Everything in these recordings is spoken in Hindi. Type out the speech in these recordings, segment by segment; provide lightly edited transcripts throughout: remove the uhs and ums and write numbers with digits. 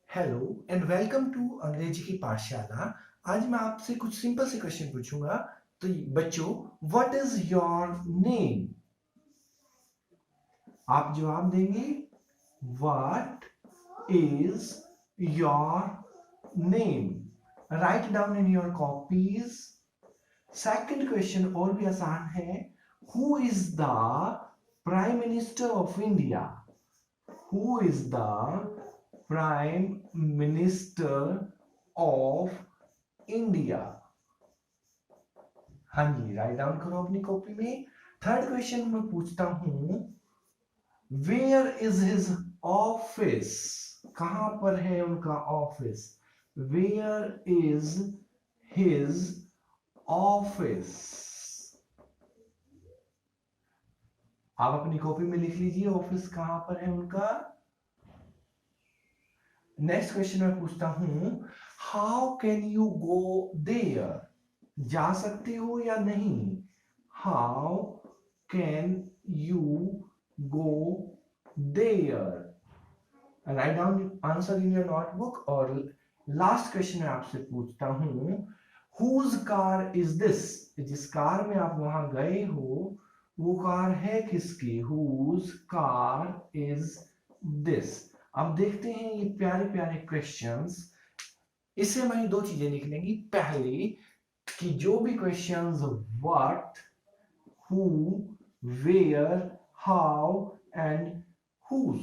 हेलो एंड वेलकम टू अंग्रेजी की पाठशाला। आज मैं आपसे कुछ सिंपल से क्वेश्चन पूछूंगा। तो बच्चों, व्हाट इज योर नेम? आप जवाब देंगे what is your name. Write down in your copies. Second question और भी आसान है। Who is the prime minister of India? Who is the prime minister of India? हाँ जी, राइट डाउन करो अपनी कॉपी में। थर्ड क्वेश्चन मैं पूछता हूं, वेयर इज हिज ऑफिस? कहां पर है उनका office? Where is his office? आप अपनी कॉपी में लिख लीजिए ऑफिस कहां पर है उनका। नेक्स्ट क्वेश्चन मैं पूछता हूं, how can you go there? जा सकते हो या नहीं? How can you go there? Write down answer in your notebook. और लास्ट क्वेश्चन मैं आपसे पूछता हूं, हुज कार इज दिस? जिस कार में आप वहां गए हो वो कार है किसकी? Whose car is this? अब देखते हैं ये प्यारे प्यारे क्वेश्चंस। इससे हमारी दो चीजें निकलेंगी। पहली कि जो भी questions what, who, where, how and whose,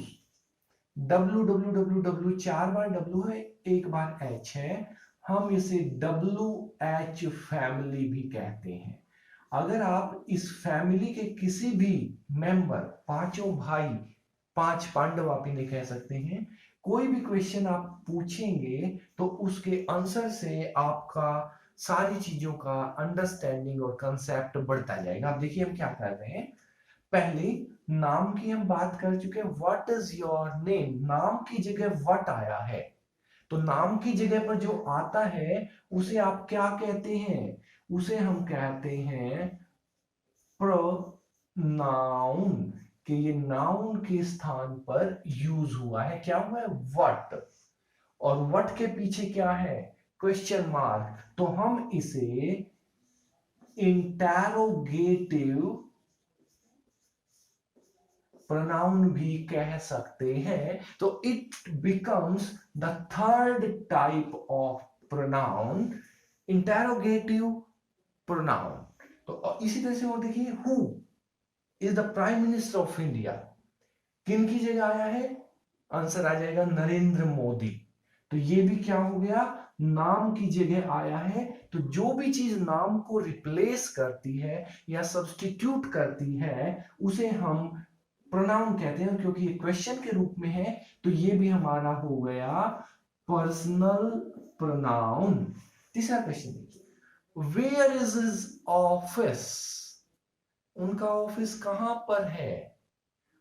W W W W चार बार डब्ल्यू है, एक बार एच है, हम इसे डब्ल्यू एच फैमिली भी कहते हैं। अगर आप इस फैमिली के किसी भी मेंबर, पांचों भाई, पांच पांडव आप इन्हें कह सकते हैं, कोई भी क्वेश्चन आप पूछेंगे तो उसके आंसर से आपका सारी चीजों का अंडरस्टैंडिंग और कंसेप्ट बढ़ता जाएगा। आप देखिए हम क्या कर रहे हैं। पहले नाम की हम बात कर चुके हैं, व्हाट इज योर नेम। नाम की जगह व्हाट आया है, तो नाम की जगह पर जो आता है उसे आप क्या कहते हैं? उसे हम कहते हैं प्रोनाउन। कि ये नाउन के स्थान पर यूज हुआ है। क्या हुआ है? व्हाट। और व्हाट के पीछे क्या है? Question mark. तो हम इसे इंटेरोगेटिव प्रोनाउन भी कह सकते हैं। तो it becomes the third type of pronoun, interrogative pronoun. तो इसी तरह से और देखिए, who is the prime minister of India, किन की जगह आया है? आंसर आ जाएगा नरेंद्र मोदी। तो ये भी क्या हो गया? नाम की जगह आया है। तो जो भी चीज नाम को रिप्लेस करती है या सब्स्टिट्यूट करती है उसे हम प्रोनाउन कहते हैं। क्योंकि ये क्वेश्चन के रूप में है तो ये भी हमारा हो गया पर्सनल प्रोनाउन। तीसरा क्वेश्चन देखिए, वेयर इज हिज ऑफिस? उनका ऑफिस कहां पर है?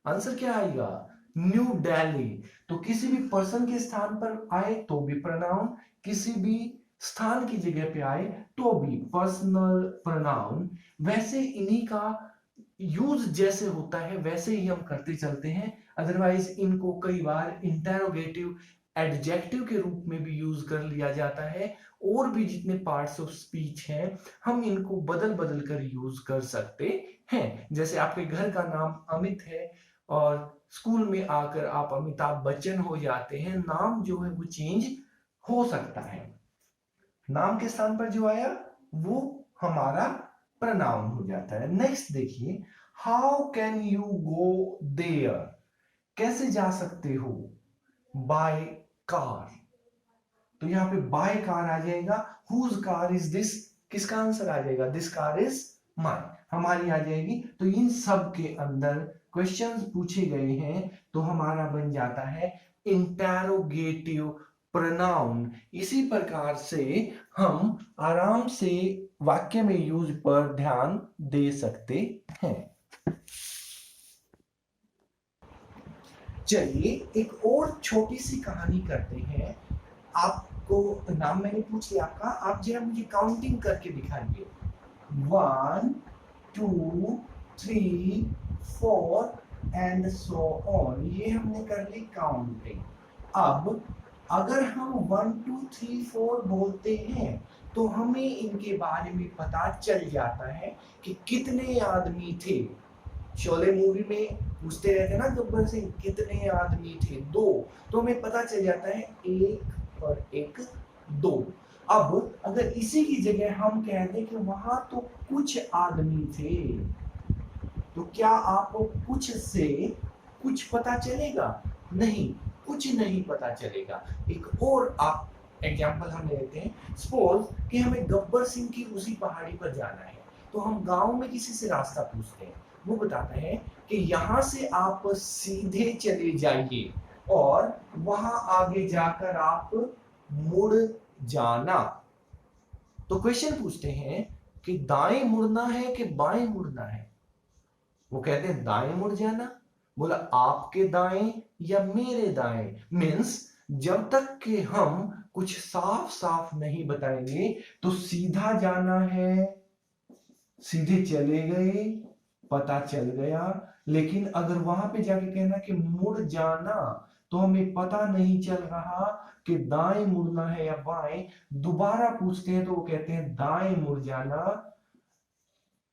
आंसर क्या आएगा? न्यू दिल्ली। तो किसी भी पर्सन के स्थान पर आए तो भी प्रोनाउन, किसी भी स्थान की जगह पे आए तो भी पर्सनल प्रोनाउन। वैसे इन्हीं का यूज जैसे होता है वैसे ही हम करते चलते हैं। अदरवाइज इनको कई बार इंटेरोगेटिव एडजेक्टिव के रूप में भी यूज कर लिया जाता है। और भी जितने पार्ट्स ऑफ स्पीच हैं हम इनको बदल बदल कर यूज कर सकते हैं। जैसे आपके घर का नाम अमित है और स्कूल में आकर आप अमिताभ बच्चन हो जाते हैं, नाम जो है वो चेंज हो सकता है। नाम के स्थान पर जो आया वो हमारा प्रनाउन हो जाता है। नेक्स्ट देखिए, how can you go there? कैसे जा सकते हो? By car. तो यहां पे बाय कार आ जाएगा। Whose car is this? किसका आंसर आ जाएगा? दिस कार इज माइन, हमारी आ जाएगी। तो इन सब के अंदर क्वेश्चंस पूछे गए हैं तो हमारा बन जाता है इंटेरोगेटिव प्रोनाउन। इसी प्रकार से हम आराम से वाक्य में यूज पर ध्यान दे सकते हैं। चलिए एक और छोटी सी कहानी करते हैं। आपको नाम मैंने पूछ लिया आपका, आप जरा मुझे काउंटिंग करके दिखाइए। 1 2 3 4 एंड सो ऑन। ये हमने कर ली काउंटिंग। अब अगर हम 1 2 3 4 बोलते हैं तो हमें इनके बारे में पता चल जाता है कि कितने आदमी थे। शोले मूवी में पूछते रहते ना गब्बर सिंह कितने आदमी थे, 2। तो हमें पता चल जाता है 1 और 1 2। अब अगर इसी की जगह हम कह दें कि वहां तो कुछ आदमी थे, तो क्या आपको कुछ से कुछ पता चलेगा? नहीं, कुछ नहीं पता चलेगा। एक और आप एग्जांपल हम लेते हैं। सपोज कि हमें गब्बर सिंह की उसी पहाड़ी पर जाना है, तो हम गांव में किसी से रास्ता पूछते हैं, वो बताता है कि यहाँ से आप सीधे चले जाइए और वहां आगे जाकर आप मुड़ जाना। तो क्वेश्चन पूछते हैं कि दाएं मुड़ना है कि बाएं मुड़ना है? वो कहते हैं दाएं मुड़ जाना। बोला आपके दाएं या मेरे दाएं? मीन्स जब तक कि हम कुछ साफ साफ नहीं बताएंगे तो सीधा जाना है, सीधे चले गए, पता चल गया। लेकिन अगर वहां पे जाके कहना कि मुड़ जाना, तो हमें पता नहीं चल रहा कि दाएं मुड़ना है या बाएं। दोबारा पूछते हैं तो वो कहते हैं दाएं मुड़ जाना।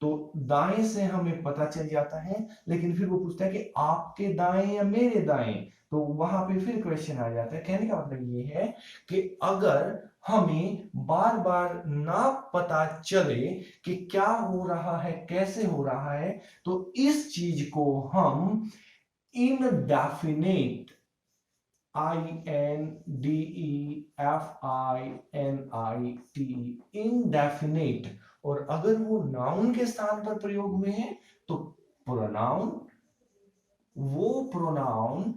तो दाएं से हमें पता चल जाता है, लेकिन फिर वो पूछता है कि आपके दाएं या मेरे दाएं? तो वहां पे फिर क्वेश्चन आ जाता है। कहने का मतलब ये है कि अगर हमें बार बार ना पता चले कि क्या हो रहा है, कैसे हो रहा है, तो इस चीज को हम इनडेफिनेट, INDEFINIT, इनडेफिनेट। और अगर वो नाउन के स्थान पर प्रयोग हुए हैं तो प्रोनाउन, वो प्रोनाउन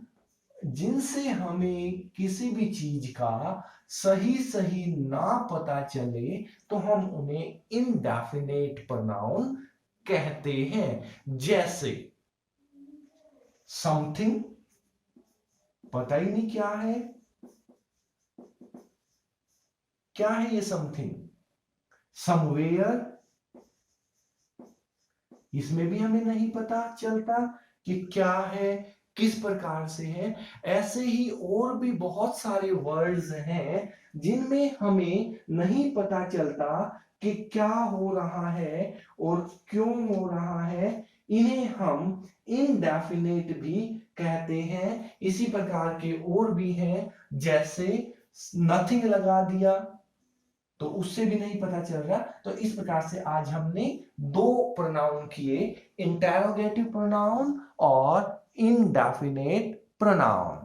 जिनसे हमें किसी भी चीज का सही सही ना पता चले तो हम उन्हें इनडेफिनेट प्रोनाउन कहते हैं। जैसे समथिंग, पता ही नहीं क्या है, क्या है ये समथिंग। समवेयर, इसमें भी हमें नहीं पता चलता कि क्या है, किस प्रकार से है। ऐसे ही और भी बहुत सारे वर्ड्स हैं जिनमें हमें नहीं पता चलता कि क्या हो रहा है और क्यों हो रहा है। इन्हें हम इनडेफिनेट भी कहते हैं। इसी प्रकार के और भी हैं, जैसे नथिंग लगा दिया तो उससे भी नहीं पता चल रहा। तो इस प्रकार से आज हमने 2 प्रोनाउन किए, इंटेरोगेटिव प्रोनाउन और इनडेफिनेट प्रोनाउन।